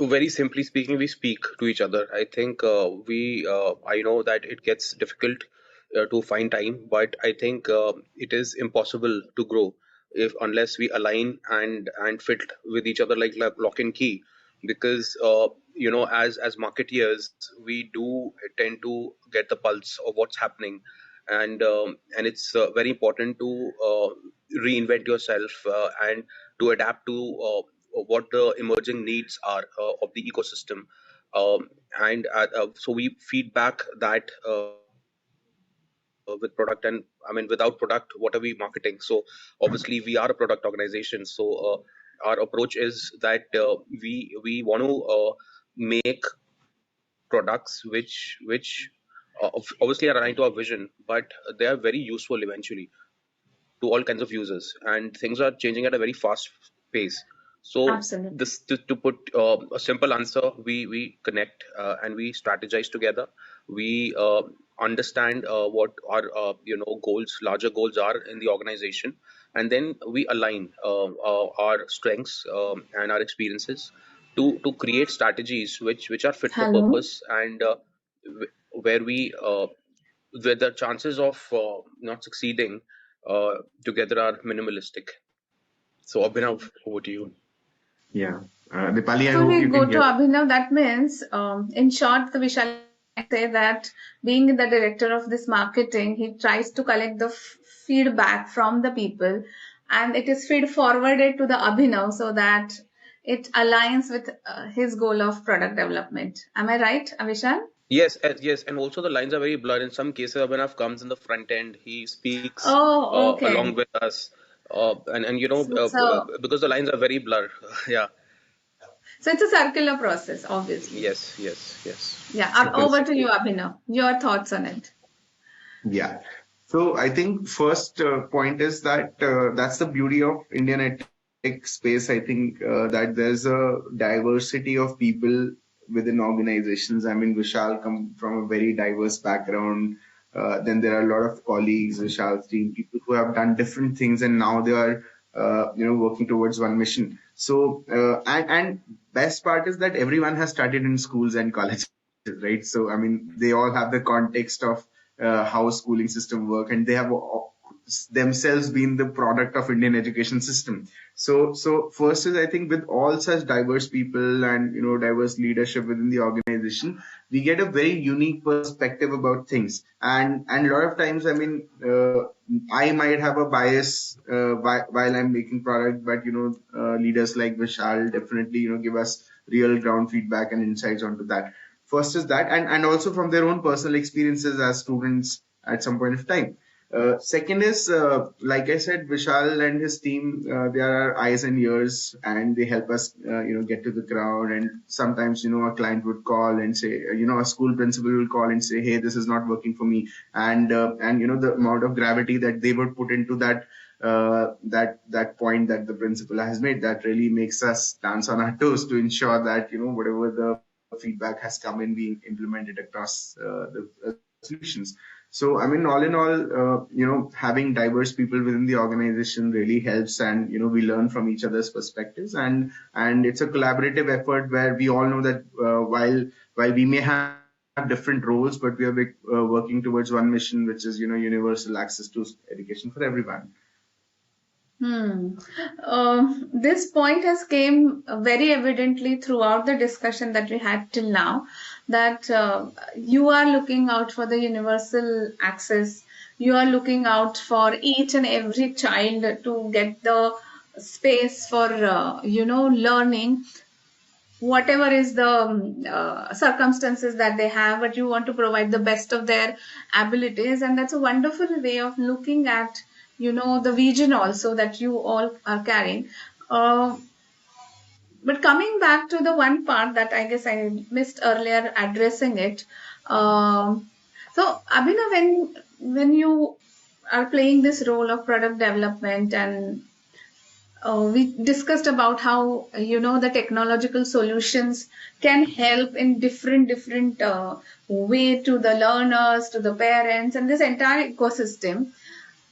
Speaker 2: very simply speaking, we speak to each other. I think I know that it gets difficult to find time, but I think it is impossible to grow if unless we align and fit with each other like lock and key. Because as marketeers, we do tend to get the pulse of what's happening, and it's very important to reinvent yourself and to adapt to what the emerging needs are of the ecosystem. And So we feedback that with product, and I mean, without product, what are we marketing? So obviously we are a product organization. So our approach is that we want to make products which obviously are aligned to our vision, but they are very useful eventually to all kinds of users, and things are changing at a very fast pace. So
Speaker 1: Absolutely.
Speaker 2: this to put a simple answer, we connect and we strategize together. We understand what our goals, larger goals are in the organization, and then we align our strengths and our experiences to create strategies which are fit for
Speaker 1: Hello.
Speaker 2: purpose, and where we where the chances of not succeeding uh, together are minimalistic. So, Abhinav, over to you.
Speaker 3: Yeah. Dipali, I
Speaker 1: Before
Speaker 3: hope
Speaker 1: we
Speaker 3: you
Speaker 1: go
Speaker 3: can
Speaker 1: to
Speaker 3: hear.
Speaker 1: Abhinav, that means, in short, the Vishal can say that being the director of this marketing, he tries to collect the feedback from the people, and it is feed forwarded to the Abhinav so that it aligns with his goal of product development. Am I right, Avishal?
Speaker 2: Yes, yes, and also the lines are very blurred. In some cases, Abhinav comes in the front end. He speaks
Speaker 1: Oh,
Speaker 2: along
Speaker 1: okay.
Speaker 2: with us, and
Speaker 1: So,
Speaker 2: because the lines are very blurred. Yeah.
Speaker 1: so it's a circular process, obviously.
Speaker 2: Yes. Yes. Yes.
Speaker 1: Yeah.
Speaker 3: Yes.
Speaker 1: Over to you, Abhinav. Your thoughts on it.
Speaker 3: Yeah. So I think first point is that that's the beauty of Indian tech space. I think that there's a diversity of people within organizations. I mean, Vishal come from a very diverse background. Then there are a lot of colleagues, Vishal's team, people who have done different things, and now they are working towards one mission. So and best part is that everyone has studied in schools and colleges, right? So I mean, they all have the context of how schooling system work, and they have themselves been the product of Indian education system. So first is, I think, with all such diverse people and diverse leadership within the organization, we get a very unique perspective about things. And a lot of times, I mean, I might have a bias while I'm making product, but leaders like Vishal definitely give us real ground feedback and insights onto that. First is that, and also from their own personal experiences as students at some point of time. Second is, like I said, Vishal and his team, they are our eyes and ears, and they help us, get to the ground. And sometimes, a client would call and say, a school principal will call and say, "Hey, this is not working for me," and the amount of gravity that they would put into that point that the principal has made, that really makes us dance on our toes to ensure that whatever the feedback has come in being implemented across the solutions. So, I mean, all in all, having diverse people within the organization really helps, and we learn from each other's perspectives, and it's a collaborative effort where we all know that while we may have different roles, but we are working towards one mission, which is universal access to education for everyone.
Speaker 1: Hmm. This point has came very evidently throughout the discussion that we had till now, that you are looking out for the universal access. You are looking out for each and every child to get the space for learning. whatever is the circumstances that they have, but you want to provide the best of their abilities. And that's a wonderful way of looking at, the vision also that you all are carrying. Uh, but coming back to the one part that I guess I missed earlier addressing it. Um, so, Abhinav, when you are playing this role of product development, and we discussed about how the technological solutions can help in different way to the learners, to the parents, and this entire ecosystem.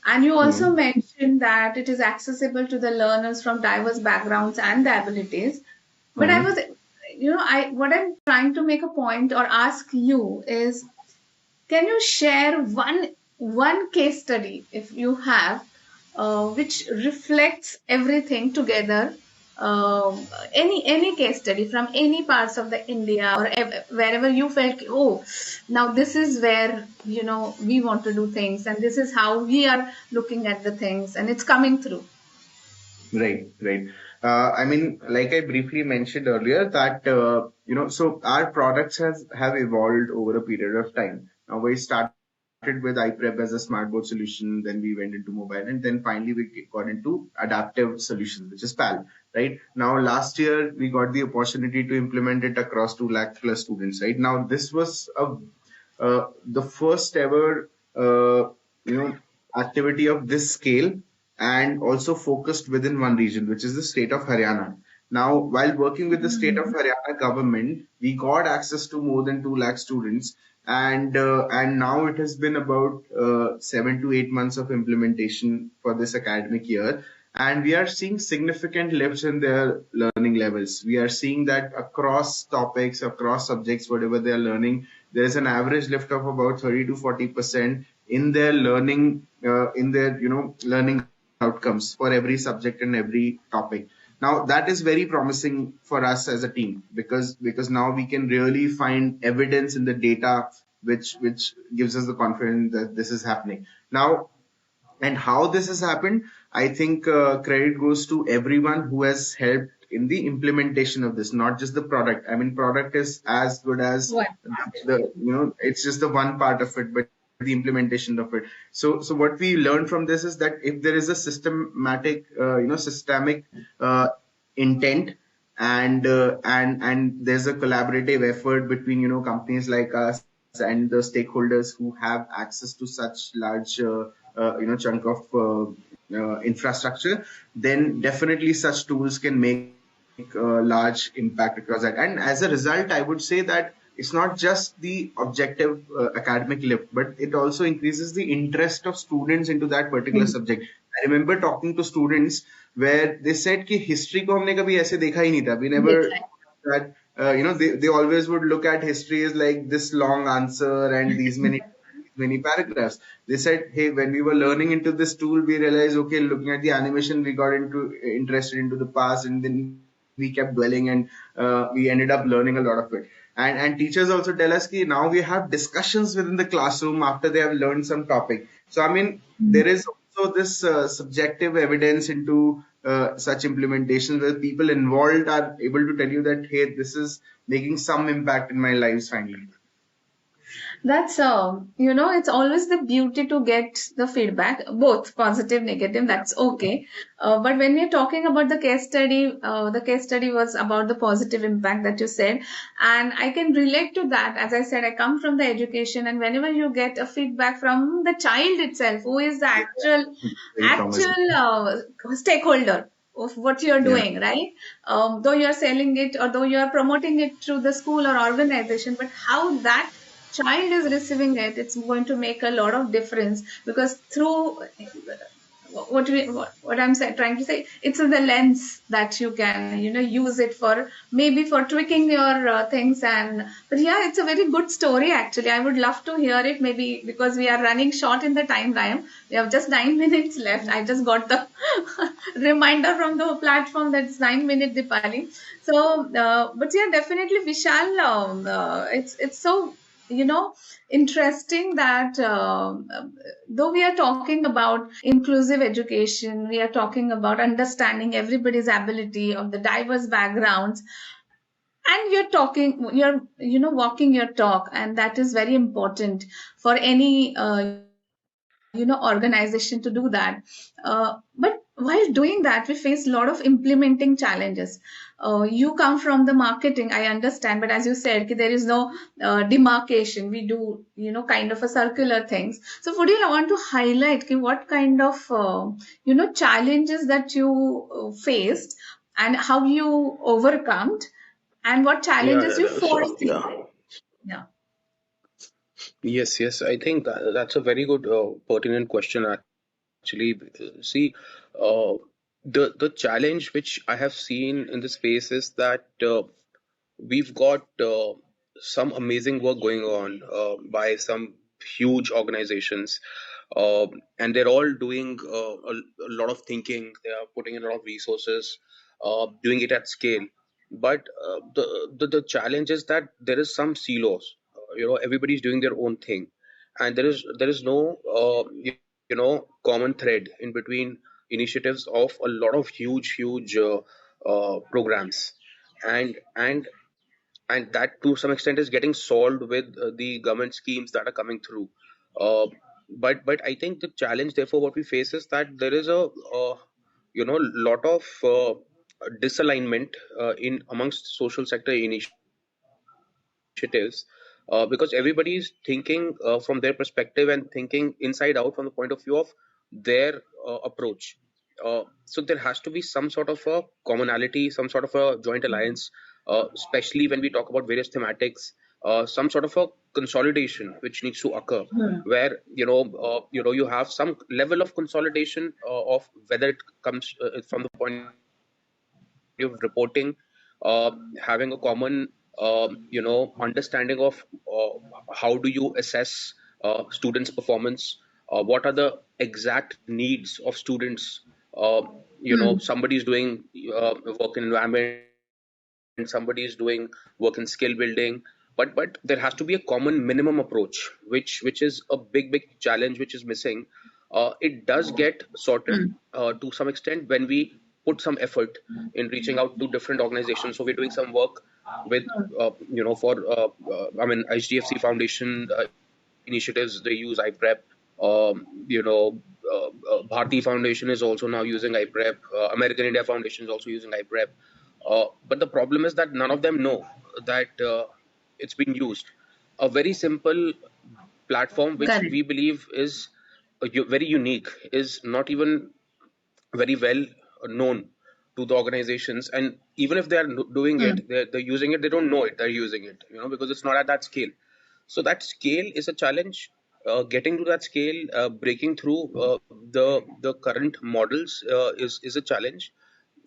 Speaker 1: And you also
Speaker 3: Hmm.
Speaker 1: mentioned that it is accessible to the learners from diverse backgrounds and the abilities. But I was,
Speaker 3: Hmm.
Speaker 1: I what I'm trying to make a point or ask you is, can you share one case study if you have, which reflects everything together? Any case study from any parts of the India or wherever you felt, oh, now this is where we want to do things, and this is how we are looking at the things, and it's coming through.
Speaker 3: Right, right. I mean, like I briefly mentioned earlier, that so our products has have evolved over a period of time. Now we started with iPrep as a smart board solution, then we went into mobile, and then finally we got into adaptive solutions, which is PAL. Right now, last year we got the opportunity to implement it across 2 lakh plus students. Right now, this was the first ever activity of this scale, and also focused within one region, which is the state of Haryana. Now, while working with the state of
Speaker 1: Mhm.
Speaker 3: Haryana government, we got access to more than 2 lakh students, and now it has been about 7 to 8 months of implementation for this academic year, and we are seeing significant lifts in their learning levels. We are seeing that across topics, across subjects, whatever they are learning, there is an average lift of about 30 to 40% in their learning, in their learning outcomes for every subject and every topic. Now that is very promising for us as a team, because now we can really find evidence in the data, which gives us the confidence that this is happening now. And how this has happened, I think credit goes to everyone who has helped in the implementation of this, not just the product. I mean, product is as good as
Speaker 1: One.
Speaker 3: it's just the one part of it, but the implementation of it. So what we learned from this is that if there is a systemic uh, intent, and there's a collaborative effort between companies like us and the stakeholders who have access to such large chunk of infrastructure, then definitely such tools can make large impact across that. And as a result, I would say that it's not just the objective academic lift, but it also increases the interest of students into that particular
Speaker 1: Hmm.
Speaker 3: subject. I remember talking to students where they said कि history को हमने कभी ऐसे देखा ही नहीं था. We never
Speaker 1: Decline.
Speaker 3: that they always would look at history as like this long answer and these many paragraphs. They said, hey, when we were learning into this tool, we realized, okay, looking at the animation, we got into interested into the past, and then we kept dwelling, and we ended up learning a lot of it. And teachers also tell us that now we have discussions within the classroom after they have learned some topic. So I mean, there is also this subjective evidence into such implementations where people involved are able to tell you that, hey, this is making some impact in my lives finally.
Speaker 1: That's it's always the beauty to get the feedback, both positive, negative. That's okay. But when we're talking about the case study was about the positive impact that you said, and I can relate to that. As I said, I come from the education, and whenever you get a feedback from the child itself, who is the actual
Speaker 3: Very promising.
Speaker 1: actual stakeholder of what you're
Speaker 3: Yeah.
Speaker 1: doing, right? Though you're selling it or though you're promoting it through the school or organization, but how that child is receiving it, it's going to make a lot of difference, because through what I'm trying to say, it's in the lens that you can use it for, maybe for tweaking your things. And but yeah, it's a very good story actually. I would love to hear it, maybe because we are running short in the time frame. We have just 9 minutes left. I just got the reminder from the platform that it's 9 minute Dipali. So but yeah, definitely Vishal, it's so interesting that though we are talking about inclusive education, we are talking about understanding everybody's ability of the diverse backgrounds, and you're talking, you're walking your talk, and that is very important for any organization to do that. But while doing that, we face a lot of implementing challenges. You come from the marketing, I understand, but as you said, there is no demarcation. We do, kind of a circular things. So would you want to highlight what kind of challenges that you faced, and how you overcome, and what challenges you
Speaker 2: So
Speaker 1: foresee?
Speaker 2: yeah,
Speaker 1: Yeah.
Speaker 2: yes. I think that's a very good, pertinent question actually. See, uh, the challenge which I have seen in the space is that we've got some amazing work going on by some huge organizations, and they're all doing a lot of thinking. They are putting in a lot of resources, doing it at scale. But the challenge is that there is some silos. Everybody's doing their own thing, and there is no common thread in between initiatives of a lot of huge programs, and that to some extent is getting solved with the government schemes that are coming through. Uh, but I think the challenge, therefore, what we face is that there is a lot of disalignment in amongst social sector initiatives, because everybody is thinking from their perspective and thinking inside out from the point of view of their approach. So there has to be some sort of a commonality, some sort of a joint alliance, especially when we talk about various thematics, some sort of a consolidation which needs to occur, where you have some level of consolidation of whether it comes from the point of reporting, having a common understanding of how do you assess students' performance, what are the exact needs of students. uh,
Speaker 1: Hmm.
Speaker 2: Somebody is doing work in environment, somebody is doing work in skill building, but there has to be a common minimum approach, which is a big challenge which is missing. It does get sorted
Speaker 1: Hmm.
Speaker 2: to some extent when we put some effort in reaching out to different organizations. So we're doing some work with for I mean HDFC Foundation initiatives. They use iPrep. Bharti Foundation is also now using iPrep. American India Foundation is also using iPrep. But the problem is that none of them know that it's being used. A very simple platform which
Speaker 1: Correct.
Speaker 2: we believe is very unique is not even very well known to the organizations, and even if they are doing
Speaker 1: Hmm.
Speaker 2: it, they're using it, they don't know it, they're using it, because it's not at that scale. So that scale is a challenge. Getting to that scale, breaking through the current models is a challenge,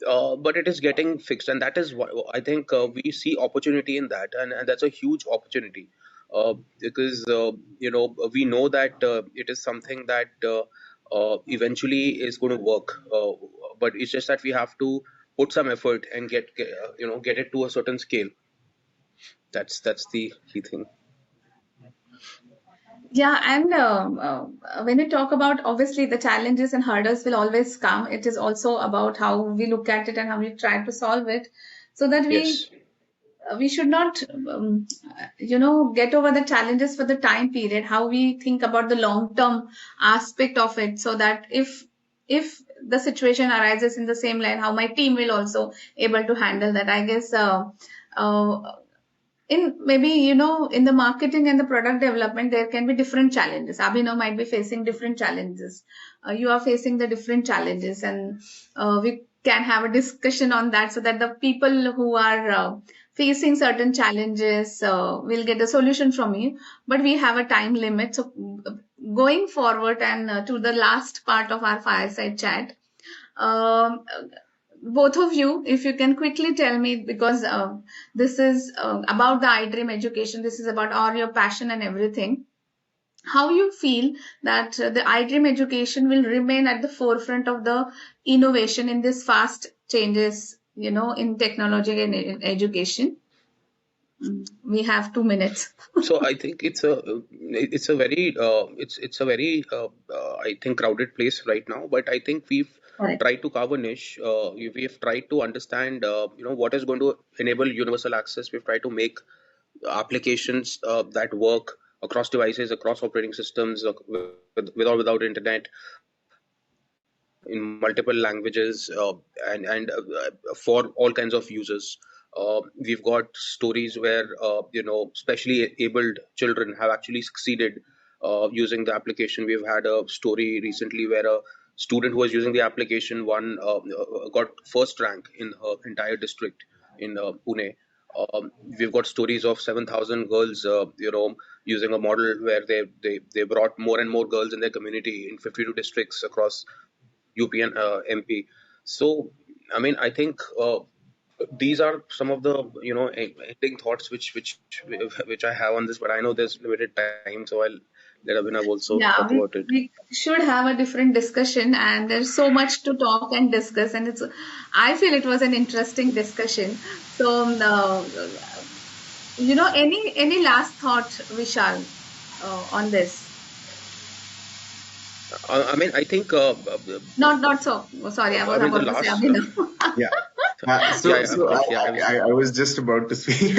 Speaker 2: but it is getting fixed, and that is why I think we see opportunity in that, and that's a huge opportunity, because we know that it is something that eventually is going to work, but it's just that we have to put some effort and get it to a certain scale. That's the key thing.
Speaker 1: Yeah, and when you talk about, obviously the challenges and hurdles will always come. It is also about how we look at it and how we try to solve it, so that
Speaker 2: Yes.
Speaker 1: we should not get over the challenges for the time period. How we think about the long term aspect of it, so that if the situation arises in the same line, how my team will also able to handle that. I guess uh, in maybe in the marketing and the product development, there can be different challenges. Abhinav might be facing different challenges, you are facing the different challenges, and we can have a discussion on that, so that the people who are facing certain challenges will get a solution from you. But we have a time limit, so going forward, and to the last part of our fireside chat, um, both of you, if you can quickly tell me, because this is about the iDream education, this is about all your passion and everything. How you feel that the iDream education will remain at the forefront of the innovation in this fast changes, in technology and in education? We have 2 minutes.
Speaker 2: So I think it's a very I think crowded place right now. But I think we've
Speaker 1: Correct.
Speaker 2: tried to carve a niche. We've tried to understand, what is going to enable universal access. We've tried to make applications that work across devices, across operating systems, with or without internet, in multiple languages, and for all kinds of users. We've got stories where specially abled children have actually succeeded using the application. We've had a story recently where a student who was using the application got first rank in her entire district in Pune. We've got stories of 7,000 girls, using a model where they brought more and more girls in their community in 52 districts across UP and MP. So, I mean, I think these are some of the ending thoughts which I have on this. But I know there's limited time, so I'll let Abhinav also talk
Speaker 1: Yeah,
Speaker 2: about it.
Speaker 1: we should have a different discussion, and there's so much to talk and discuss, and I feel it was an interesting discussion. So, any last thought, Vishal, on this?
Speaker 2: I mean, I think
Speaker 1: Not so. Oh, sorry, I
Speaker 2: I
Speaker 1: was
Speaker 2: mean the
Speaker 1: about to say
Speaker 2: last
Speaker 1: Abhinav.
Speaker 3: Yeah.
Speaker 2: yeah,
Speaker 3: So,
Speaker 2: yeah,
Speaker 3: so
Speaker 2: yeah, I was
Speaker 3: I was just about to speak.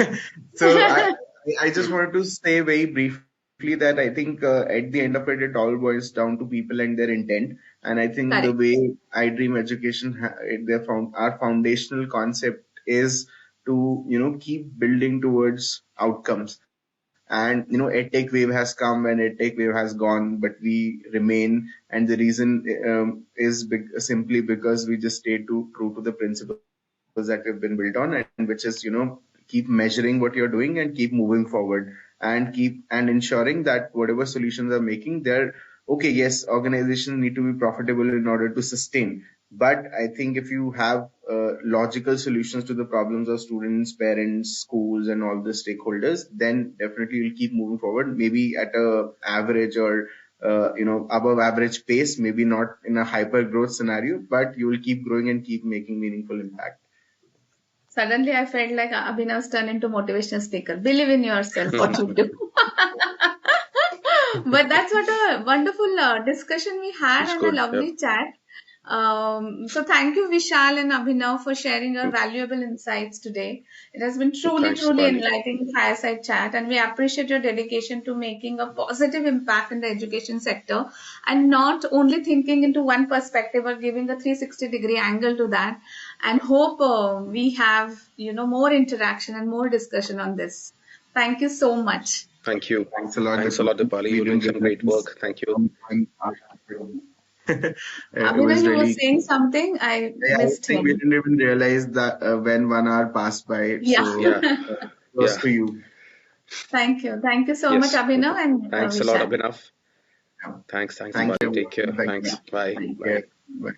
Speaker 3: So I just wanted to say very briefly that I think at the end of it all boils down to people and their intent. And I think the
Speaker 1: Correct.
Speaker 3: way iDream Education, our foundational concept is to keep building towards outcomes. And EdTech wave has come and EdTech wave has gone, but we remain. And the reason is simply because we just stay true to the principles that we've been built on, and which is keep measuring what you're doing and keep moving forward, and ensuring that whatever solutions are making, they're okay. Yes, organizations need to be profitable in order to sustain, but I think if you have logical solutions to the problems of students, parents, schools, and all the stakeholders, then definitely you'll keep moving forward. Maybe at a average or above average pace, maybe not in a hyper growth scenario, but you will keep growing and keep making meaningful impact.
Speaker 1: Suddenly, I felt like Abhinav's turned into motivational speaker. Believe in yourself, what you do. But that's what a wonderful discussion we had
Speaker 2: it's
Speaker 1: and a
Speaker 2: good. Yeah.
Speaker 1: lovely chat. So thank you, Vishal and Abhinav, for sharing your
Speaker 2: Mm,
Speaker 1: valuable insights today. It has been truly,
Speaker 2: Thanks,
Speaker 1: truly
Speaker 2: Dipali.
Speaker 1: enlightening fireside chat, and we appreciate your dedication to making a positive impact in the education sector, and not only thinking into one perspective or giving a 360-degree angle to that. And hope we have, more interaction and more discussion on this. Thank you so much.
Speaker 2: Thank you.
Speaker 3: Thanks a lot,
Speaker 2: Thanks a lot,
Speaker 3: Dipali.
Speaker 2: Dipali.
Speaker 3: We
Speaker 2: You're doing
Speaker 3: didn't
Speaker 2: some great
Speaker 3: realize
Speaker 2: work. Thank you.
Speaker 3: it
Speaker 1: Abhinav,
Speaker 3: was
Speaker 1: you were
Speaker 3: really.
Speaker 1: saying something. I
Speaker 3: I was
Speaker 1: missed
Speaker 3: saying we
Speaker 1: him.
Speaker 3: didn't even realize that when 1 hour passed by.
Speaker 1: Yeah.
Speaker 3: So
Speaker 2: Yeah,
Speaker 3: close
Speaker 2: yeah.
Speaker 3: to you.
Speaker 1: Thank you. Thank you so much,
Speaker 2: Yes.
Speaker 1: Abhinav and
Speaker 2: Thanks a lot,
Speaker 1: Vishal.
Speaker 2: Abhinav.
Speaker 3: Yeah.
Speaker 2: Thanks,
Speaker 3: Thank you,
Speaker 2: Dipali. Take care.
Speaker 3: everyone. Thank you.
Speaker 2: Thanks. Bye.
Speaker 1: Thank
Speaker 3: Take
Speaker 2: Bye.
Speaker 3: care. Bye.